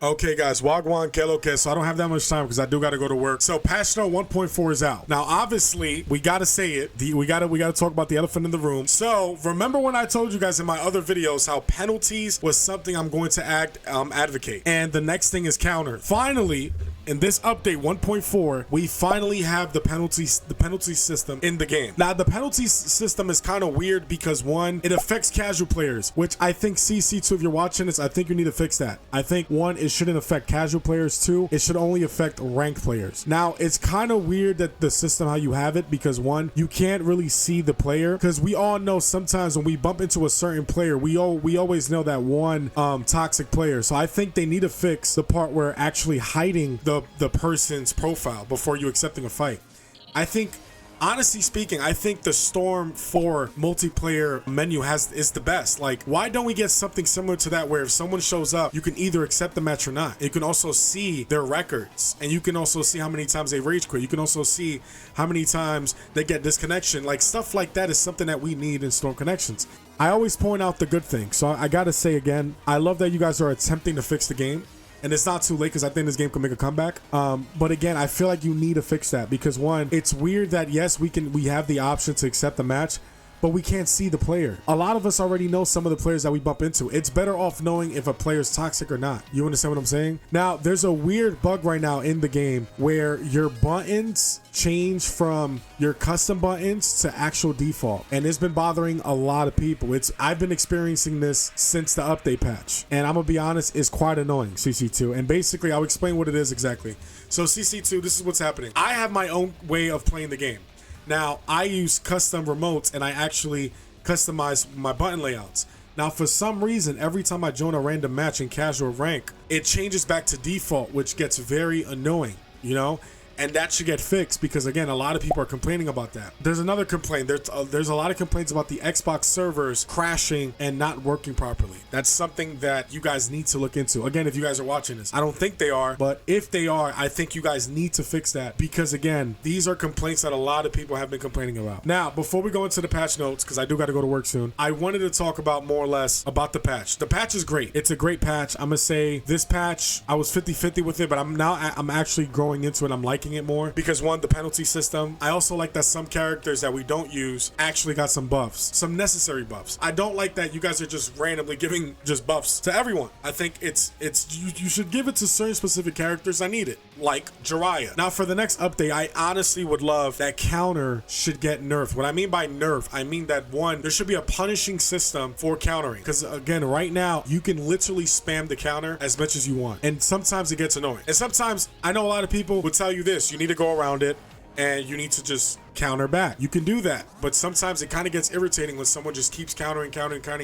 Okay, guys, Wagwan Keloke, so I don't have that much time because I do got to go to work. So patch note 1.4 is out. Now, obviously, we got to say it. We got to talk about the elephant in the room. So remember when I told you guys in my other videos how penalties was something I'm going to advocate. And the next thing is counter. Finally, in this update 1.4, we finally have the penalty system in the game. Now, the penalty system is kind of weird because one, it affects casual players, which I think CC2, if you're watching this, I think you need to fix that. I think one, it shouldn't affect casual players. Two, it should only affect ranked players. Now, it's kind of weird that the system how you have it, because one, you can't really see the player, because we all know sometimes when we bump into a certain player, we always know that one toxic player. So I think they need to fix the part where actually hiding the person's profile before you accepting a fight. I think, honestly speaking, I think the Storm 4 multiplayer menu is the best. Like, why don't we get something similar to that where if someone shows up, you can either accept the match or not. You can also see their records, and you can also see how many times they rage quit. You can also see how many times they get disconnection. Like, stuff like that is something that we need in Storm Connections. I always point out the good things. So I gotta say again, I love that you guys are attempting to fix the game. And it's not too late because I think this game can make a comeback. But again, I feel like you need to fix that because one, it's weird that yes, we have the option to accept the match, but we can't see the player. A lot of us already know some of the players that we bump into. It's better off knowing if a player's toxic or not. You understand what I'm saying? Now, there's a weird bug right now in the game where your buttons change from your custom buttons to actual default. And it's been bothering a lot of people. I've been experiencing this since the update patch. And I'm gonna be honest, it's quite annoying, CC2. And basically, I'll explain what it is exactly. So CC2, this is what's happening. I have my own way of playing the game. Now, I use custom remotes and I actually customize my button layouts. Now, for some reason, every time I join a random match in casual rank, it changes back to default, which gets very annoying, you know? And that should get fixed because, again, a lot of people are complaining about that. There's another complaint. There's a lot of complaints about the Xbox servers crashing and not working properly. That's something that you guys need to look into. Again, if you guys are watching this, I don't think they are, but if they are, I think you guys need to fix that because, again, these are complaints that a lot of people have been complaining about. Now, before we go into the patch notes, because I do got to go to work soon, I wanted to talk about more or less about the patch. The patch is great. It's a great patch. I'm going to say this patch, I was 50-50 with it, but I'm actually growing into it. I'm liking it more because one, the penalty system. I also like that some characters that we don't use actually got some buffs, some necessary buffs. I don't like that you guys are just randomly giving just buffs to everyone. I think you should give it to certain specific characters. I need it, like Jiraiya. Now for the next update, I honestly would love that counter should get nerfed. What I mean by nerf, I mean that one, there should be a punishing system for countering, because again, right now you can literally spam the counter as much as you want, and sometimes it gets annoying. And sometimes I know a lot of people would tell you this: you need to go around it and you need to just counter back. You can do that, but sometimes it kind of gets irritating when someone just keeps countering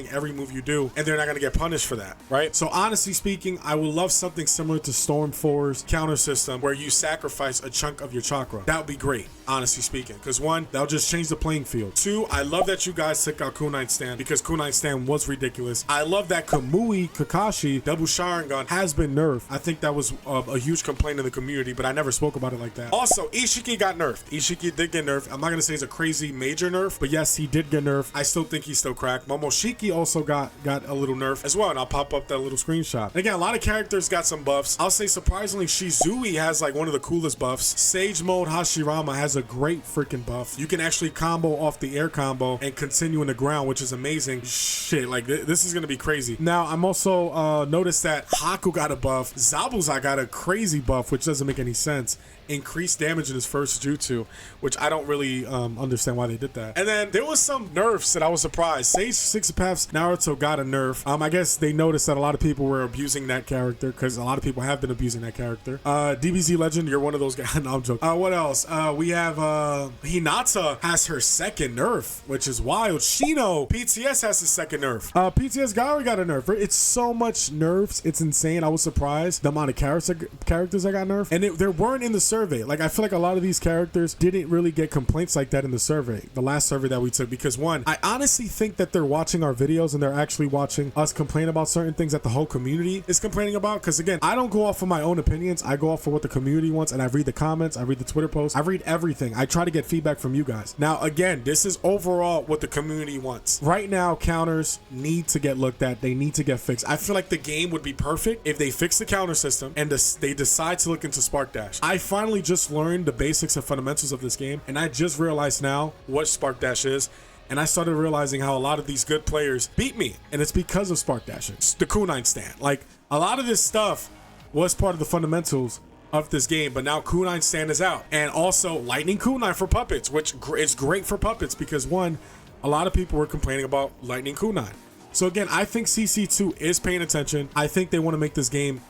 every move you do, and they're not going to get punished for that, right? So honestly speaking, I would love something similar to Storm 4's counter system where you sacrifice a chunk of your chakra. That would be great, honestly speaking, because one, that'll just change the playing field. Two, I love that you guys took out Kunai Stand because Kunai Stand was ridiculous. I love that Kamui Kakashi double Sharingan has been nerfed. I think that was a huge complaint in the community, but I never spoke about it like that. Also, Ishiki got nerfed. Ishiki did get nerfed. I'm not gonna say it's a crazy major nerf, but yes, he did get nerfed. I still think he's still cracked. Momoshiki also got a little nerf as well, and I'll pop up that little screenshot. And again, a lot of characters got some buffs. I'll say surprisingly, Shizui has like one of the coolest buffs. Sage Mode Hashirama has a great freaking buff. You can actually combo off the air combo and continue in the ground, which is amazing. Shit, like this is gonna be crazy. Now, I'm also noticed that Haku got a buff. Zabuza got a crazy buff, which doesn't make any sense. Increased damage in his first jutsu, which I don't really understand why they did that. And then there was some nerfs that I was surprised. Sage Six Paths Naruto got a nerf. I guess they noticed that a lot of people were abusing that character because a lot of people have been abusing that character. DBZ Legend, you're one of those guys. No, I'm joking. What else? We have Hinata has her second nerf, which is wild. Shino PTS has his second nerf. PTS Gary got a nerf. It's so much nerfs. It's insane. I was surprised the amount of characters that got nerfed, and there weren't in the survey. Like, I feel like a lot of these characters didn't really get complaints like that in the survey, the last survey that we took, because one, I honestly think that they're watching our videos and they're actually watching us complain about certain things that the whole community is complaining about. Because again, I don't go off of my own opinions. I go off of what the community wants, and I read the comments, I read the Twitter posts, I read everything. I try to get feedback from you guys. Now, again, this is overall what the community wants. Right now, counters need to get looked at. They need to get fixed. I feel like the game would be perfect if they fix the counter system and they decide to look into Spark Dash. I finally just learned the basics and fundamentals of this game, and I just realized now what Spark Dash is. And I started realizing how a lot of these good players beat me, and it's because of Spark Dash. It's the Kunai stand. Like, a lot of this stuff was part of the fundamentals of this game, but now Kunai stand is out. And also Lightning Kunai for puppets, which is great for puppets because one, a lot of people were complaining about Lightning Kunai. So again, I think CC2 is paying attention. I think they want to make this game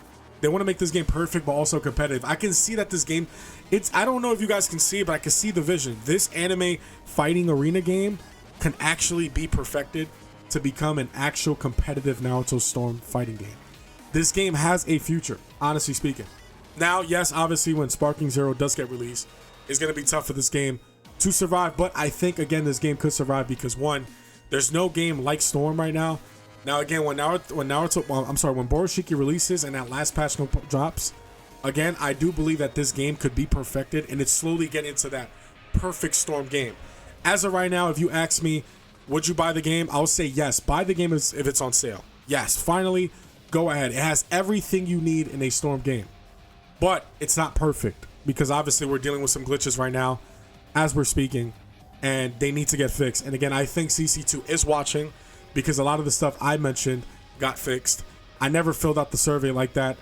perfect, but also competitive. I can see that this game, I don't know if you guys can see it, but I can see the vision. This anime fighting arena game can actually be perfected to become an actual competitive Naruto Storm fighting game. This game has a future, honestly speaking. Now, yes, obviously when Sparking Zero does get released, it's going to be tough for this game to survive, but I think, again, this game could survive because one, there's no game like Storm right now. Now, again, when Boroshiki releases and that last patch note drops, again, I do believe that this game could be perfected, and it's slowly getting into that perfect Storm game. As of right now, if you ask me, would you buy the game? I'll say yes. Buy the game if it's on sale. Yes, finally, go ahead. It has everything you need in a Storm game. But it's not perfect because obviously we're dealing with some glitches right now as we're speaking, and they need to get fixed. And again, I think CC2 is watching because a lot of the stuff I mentioned got fixed. I never filled out the survey like that.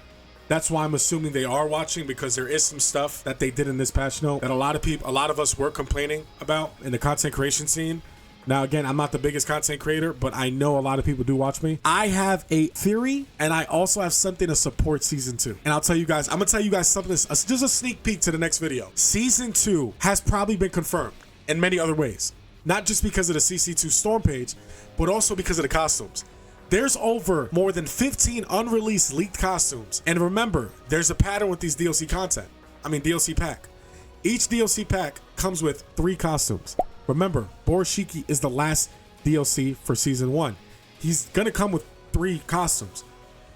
That's why I'm assuming they are watching, because there is some stuff that they did in this patch note that a lot of us were complaining about in the content creation scene. Now, again, I'm not the biggest content creator, but I know a lot of people do watch me. I have a theory, and I also have something to support Season 2. And I'm going to tell you guys something, just a sneak peek to the next video. Season 2 has probably been confirmed in many other ways. Not just because of the CC2 Storm page, but also because of the costumes. There's more than 15 unreleased leaked costumes. And remember, there's a pattern with these DLC pack. Each DLC pack comes with 3 costumes. Remember, Boroshiki is the last DLC for Season 1. He's going to come with 3 costumes,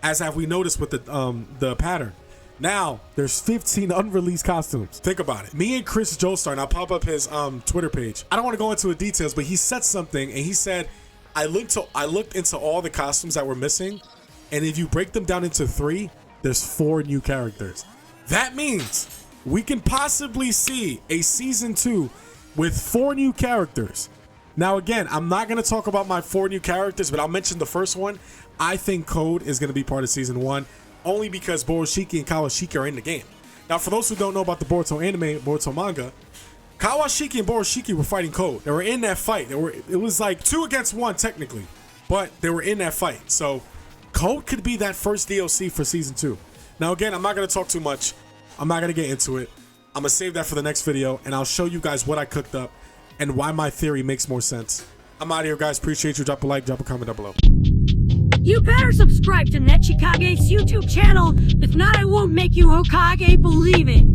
as have we noticed with the pattern. Now, there's 15 unreleased costumes. Think about it. Me and Chris Joestar, and I'll pop up his Twitter page. I don't want to go into the details, but he said something, and he said, I looked into all the costumes that were missing, and if you break them down into 3, there's 4 new characters. That means we can possibly see a Season 2 with 4 new characters. Now, again, I'm not going to talk about my 4 new characters, but I'll mention the first one. I think Code is going to be part of Season 1, only because Boroshiki and Kawashiki are in the game. Now, for those who don't know about the Boruto anime, Boruto manga, Kawashiki and Boroshiki were fighting Code. They were in that fight. It was like 2 against 1 technically, but they were in that fight. So Code could be that first DLC for Season 2. Now, again, I'm not going to talk too much. I'm not going to get into it. I'm going to save that for the next video, and I'll show you guys what I cooked up and why my theory makes more sense. I'm out of here, guys. Appreciate you. Drop a like, drop a comment down below. You better subscribe to Nechikage's YouTube channel. If not, I won't make you Hokage, believe it.